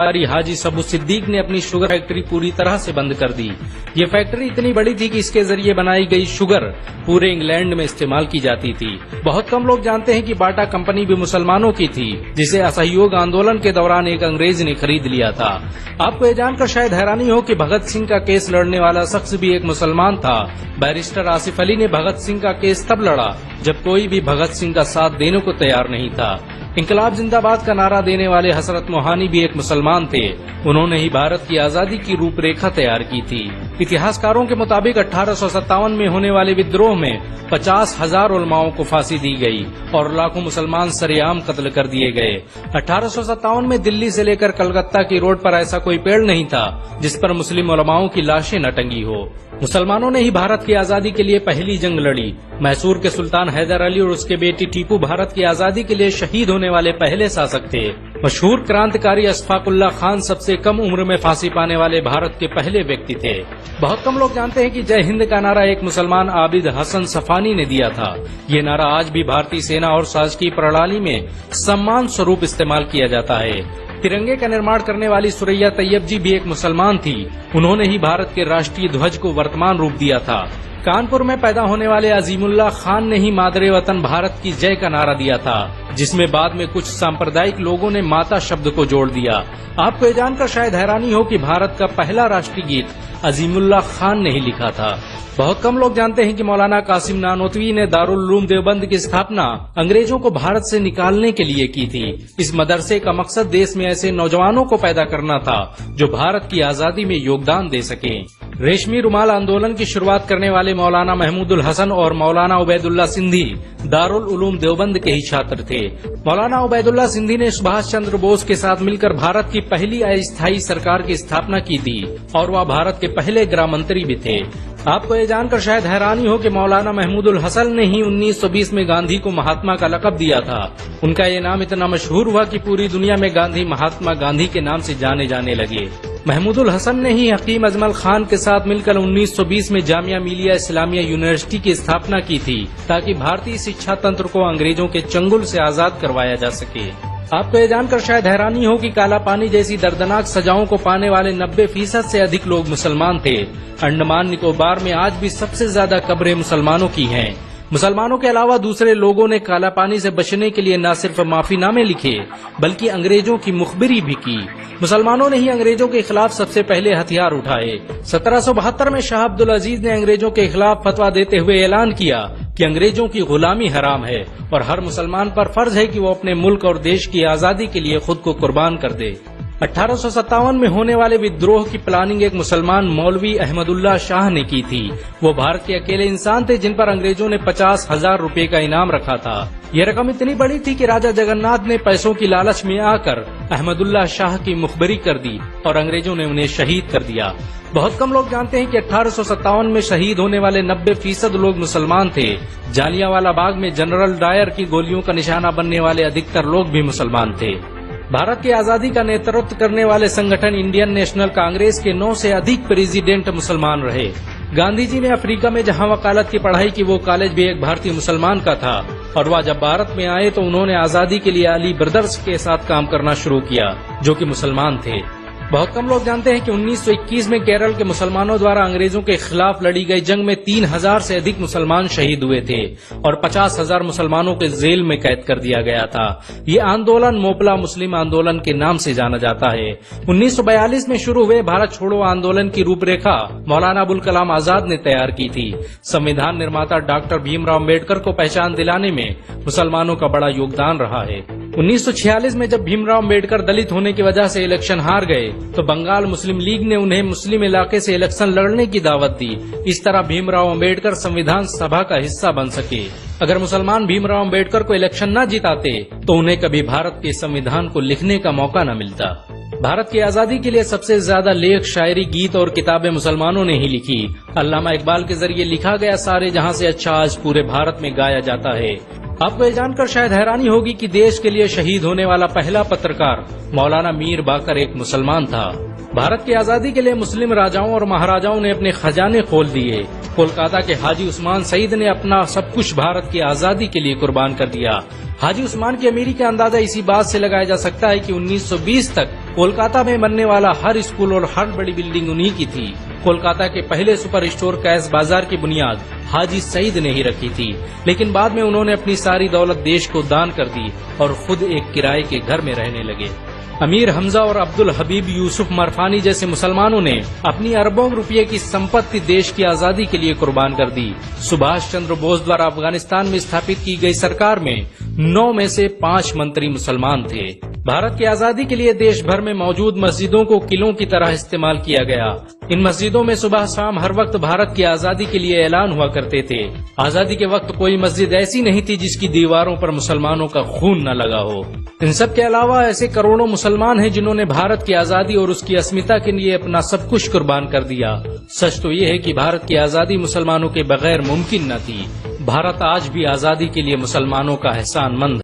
हाजी सबू सिद्दीक ने अपनी शुगर फैक्ट्री पूरी तरह से बंद कर दी। ये फैक्ट्री इतनी बड़ी थी कि इसके जरिए बनाई गई शुगर पूरे इंग्लैंड में इस्तेमाल की जाती थी। बहुत कम लोग जानते हैं कि बाटा कंपनी भी मुसलमानों की थी, जिसे असहयोग आंदोलन के दौरान एक अंग्रेज ने खरीद लिया था। आपको ये जानकर शायद हैरानी हो कि भगत सिंह का केस लड़ने वाला शख्स भी एक मुसलमान था। बैरिस्टर आसिफ अली ने भगत सिंह का केस तब लड़ा जब कोई भी भगत सिंह का साथ देने को तैयार नहीं था। इंकलाब जिंदाबाद का नारा देने वाले हसरत मोहानी भी एक मुसलमान थे। उन्होंने ही भारत की आजादी की रूपरेखा तैयार की थी। इतिहासकारों के मुताबिक 1857 में होने वाले विद्रोह में 50,000 उलमाओं को फांसी दी गई और लाखों मुसलमान सरेआम कत्ल कर दिए गए। 1857 में दिल्ली से लेकर कलकत्ता की रोड पर ऐसा कोई पेड़ नहीं था जिस पर मुस्लिम उलमाओं की लाशें न टंगी हो। मुसलमानों ने ही भारत की आजादी के लिए पहली जंग लड़ी। मैसूर के सुल्तान हैदर अली और उसके बेटी टीपू भारत की आजादी के लिए शहीद होने वाले पहले शासक थे। मशहूर क्रांतिकारी अशफाकुल्लाह खान सबसे कम उम्र में फांसी पाने वाले भारत के पहले व्यक्ति थे। बहुत कम लोग जानते हैं कि जय हिंद का नारा एक मुसलमान आबिद हसन सफानी ने दिया था। ये नारा आज भी भारतीय सेना और शासकीय प्रणाली में सम्मान स्वरूप इस्तेमाल किया जाता है। तिरंगे का निर्माण करने वाली सुरैया तैयब जी भी एक मुसलमान थी। उन्होंने ही भारत के राष्ट्रीय ध्वज को वर्तमान रूप दिया था। कानपुर में पैदा होने वाले अजीमुल्लाह खान ने ही मादरे वतन भारत की जय का नारा दिया था, जिसमें बाद में कुछ सांप्रदायिक लोगों ने माता शब्द को जोड़ दिया। आपको ये जानकर शायद हैरानी हो कि भारत का पहला राष्ट्रीय गीत अजीमुल्लाह खान ने ही लिखा था। बहुत कम लोग जानते हैं कि मौलाना कासिम नानोतवी ने दारुल उलूम देवबंद की स्थापना अंग्रेजों को भारत से निकालने के लिए की थी। इस मदरसे का मकसद देश में ऐसे नौजवानों को पैदा करना था जो भारत की आजादी में योगदान दे सकें। रेशमी रुमाल आंदोलन की शुरुआत करने वाले मौलाना महमूदुल हसन और मौलाना उबैदुल्ला सिंधी दारुल उलूम देवबंद के ही छात्र थे। मौलाना उबैदुल्ला सिंधी ने सुभाष चंद्र बोस के साथ मिलकर भारत की पहली अस्थायी सरकार की स्थापना की थी और वह भारत के पहले गृह मंत्री भी थे। आपको ये जानकर शायद हैरानी हो कि मौलाना महमूदुल हसन ने ही 1920 में गांधी को महात्मा का लक़ब दिया था। उनका ये नाम इतना मशहूर हुआ कि पूरी दुनिया में गांधी महात्मा गांधी के नाम से जाने जाने लगे। महमूदुल हसन ने ही हकीम अजमल खान के साथ मिलकर 1920 में जामिया मिलिया इस्लामिया यूनिवर्सिटी की स्थापना की थी, ताकि भारतीय शिक्षा तंत्र को अंग्रेजों के चंगुल से आजाद करवाया जा सके। आपको ये जानकर शायद हैरानी हो कि काला पानी जैसी दर्दनाक सजाओं को पाने वाले 90% से अधिक लोग मुसलमान थे। अंडमान निकोबार में आज भी सबसे ज्यादा कब्रें मुसलमानों की हैं। मुसलमानों के अलावा दूसरे लोगों ने काला पानी से बचने के लिए न सिर्फ माफीनामे लिखे बल्कि अंग्रेजों की मुखबिरी भी की। मुसलमानों ने ही अंग्रेजों के खिलाफ सबसे पहले हथियार उठाए। 1772 में शाह अब्दुल अजीज ने अंग्रेजों के खिलाफ फतवा देते हुए ऐलान किया कि अंग्रेजों की गुलामी हराम है और हर मुसलमान पर फर्ज है कि वो अपने मुल्क और देश की आजादी के लिए खुद को कुर्बान कर दे। 1857 में होने वाले विद्रोह की प्लानिंग एक मुसलमान मौलवी अहमदुल्ला शाह ने की थी। वो भारत के अकेले इंसान थे जिन पर अंग्रेजों ने 50,000 रुपए का इनाम रखा था। ये रकम इतनी बड़ी थी कि राजा जगन्नाथ ने पैसों की लालच में आकर अहमदुल्ला शाह की मुखबरी कर दी और अंग्रेजों ने उन्हें शहीद कर दिया। बहुत कम लोग जानते हैं कि 1857 में शहीद होने वाले 90% लोग मुसलमान थे। जालियांवाला बाग में जनरल डायर की गोलियों का निशाना बनने वाले अधिकतर लोग भी मुसलमान थे। भारत की आजादी का नेतृत्व करने वाले संगठन इंडियन नेशनल कांग्रेस के 9 से अधिक प्रेसिडेंट मुसलमान रहे। गांधी जी ने अफ्रीका में जहां वकालत की पढ़ाई की, वो कॉलेज भी एक भारतीय मुसलमान का था और वह जब भारत में आए तो उन्होंने आजादी के लिए अली ब्रदर्स के साथ काम करना शुरू किया, जो कि मुसलमान थे। बहुत कम लोग जानते हैं कि 1921 में केरल के मुसलमानों द्वारा अंग्रेजों के खिलाफ लड़ी गई जंग में 3000 से अधिक मुसलमान शहीद हुए थे और 50,000 मुसलमानों के जेल में कैद कर दिया गया था। ये आंदोलन मोपला मुस्लिम आंदोलन के नाम से जाना जाता है। 1942 में शुरू हुए भारत छोड़ो आंदोलन की रूपरेखा मौलाना अबुल कलाम आजाद ने तैयार की थी। संविधान निर्माता डॉक्टर भीमराव अम्बेडकर को पहचान दिलाने में मुसलमानों का बड़ा योगदान रहा है। 1946 में जब भीमराव अम्बेडकर दलित होने की वजह से इलेक्शन हार गए तो बंगाल मुस्लिम लीग ने उन्हें मुस्लिम इलाके से इलेक्शन लड़ने की दावत दी। इस तरह भीमराव अम्बेडकर संविधान सभा का हिस्सा बन सके। अगर मुसलमान भीमराव अम्बेडकर को इलेक्शन न जिताते तो उन्हें कभी भारत के संविधान को लिखने का मौका न मिलता। भारत की आजादी के लिए सबसे ज्यादा लेख, शायरी, गीत और किताबें मुसलमानों ने ही लिखी। अल्लामा इकबाल के जरिए लिखा गया सारे जहां से अच्छा आज पूरे भारत में गाया जाता है। आपको ये जानकर शायद हैरानी होगी कि देश के लिए शहीद होने वाला पहला पत्रकार मौलाना मीर बाकर एक मुसलमान था। भारत की आजादी के लिए मुस्लिम राजाओं और महाराजाओं ने अपने खजाने खोल दिए। कोलकाता के हाजी उस्मान सईद ने अपना सब कुछ भारत की आजादी के लिए कुर्बान कर दिया। हाजी उस्मान की अमीरी का अंदाजा इसी बात से लगाया जा सकता है कि 1920 तक कोलकाता में बनने वाला हर स्कूल और हर बड़ी बिल्डिंग उन्हीं की थी। कोलकाता के पहले सुपर स्टोर कैश बाजार की बुनियाद हाजी सईद ने ही रखी थी, लेकिन बाद में उन्होंने अपनी सारी दौलत देश को दान कर दी और खुद एक किराए के घर में रहने लगे। अमीर हमजा और अब्दुल हबीब यूसुफ मरफानी जैसे मुसलमानों ने अपनी अरबों रुपये की संपत्ति देश की आजादी के लिए कुर्बान कर दी। सुभाष चंद्र बोस द्वारा अफगानिस्तान में स्थापित की गई सरकार में 9 में से 5 मंत्री मुसलमान थे। भारत की आजादी के लिए देश भर में मौजूद मस्जिदों को किलों की तरह इस्तेमाल किया गया। इन मस्जिदों में सुबह शाम हर वक्त भारत की आजादी के लिए ऐलान हुआ करते थे। आजादी के वक्त कोई मस्जिद ऐसी नहीं थी जिसकी दीवारों पर मुसलमानों का खून न लगा हो। इन सब के अलावा ऐसे करोड़ों मुसलमान हैं जिन्होंने भारत की आजादी और उसकी अस्मिता के लिए अपना सब कुछ कुर्बान कर दिया। सच तो ये है कि भारत की आजादी मुसलमानों के बगैर मुमकिन न थी। भारत आज भी आजादी के लिए मुसलमानों का एहसानमंद